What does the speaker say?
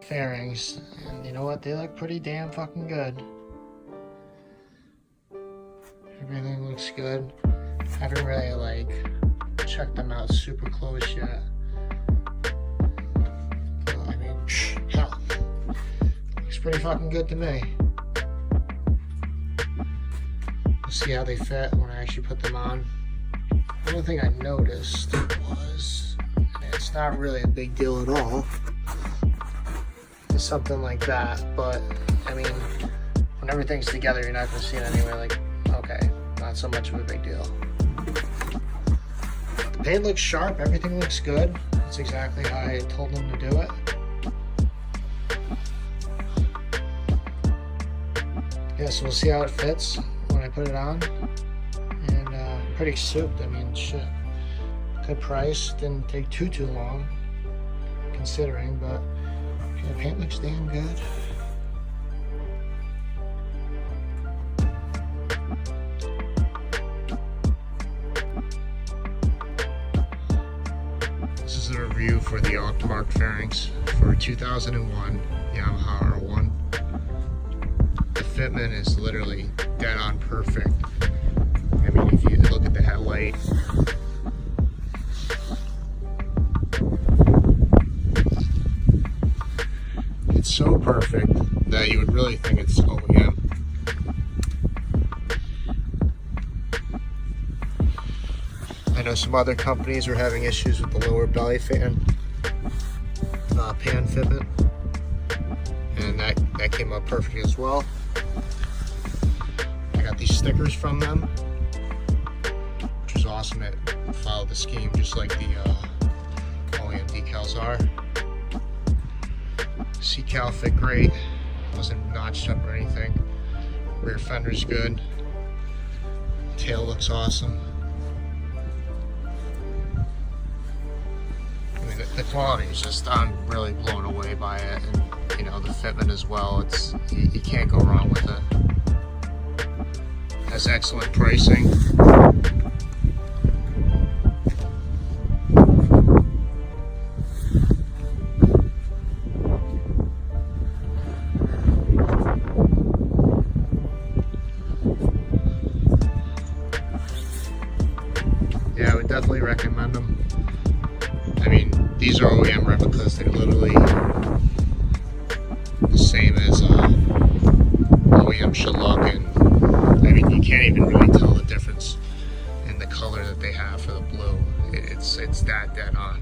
fairings, and you know what? They look pretty damn fucking good. Everything looks good. I haven't really like checked them out super close yet. But, I mean, hell, looks pretty fucking good to me. We'll see how they fit when I actually put them on. The only thing I noticed was, and it's not really a big deal at all, is something like that, but I mean, when everything's together, you're not going to see it anyway. Like, okay, not so much of a big deal. The paint looks sharp, everything looks good. That's exactly how I told them to do it. Yeah, so we'll see how it fits when I put it on. And pretty souped, I mean, shit. Good price, didn't take too long, considering, but yeah, the paint looks damn good. This is a review for the Auctmarts fairings for 2001 Yamaha R1. The fitment is literally dead on perfect. I mean, if you look at the headlight, it's so perfect that you would really think it's OEM. I know some other companies were having issues with the lower belly fan pan fitment, and that came up perfect as well. I got these stickers from them, which was awesome. It followed the scheme just like the OEM decals are. C-cal fit great, wasn't notched up or anything. Rear fender's good. Tail looks awesome. I mean, the quality is just, I'm really blown away by it, and you know, the fitment as well. It's you can't go wrong with it. Has excellent pricing. Yeah, I would definitely recommend them. I mean, these are OEM replicas. They're literally the same as OEM should look, and I mean, you can't even really tell the difference in the color that they have for the blue. It's that dead on.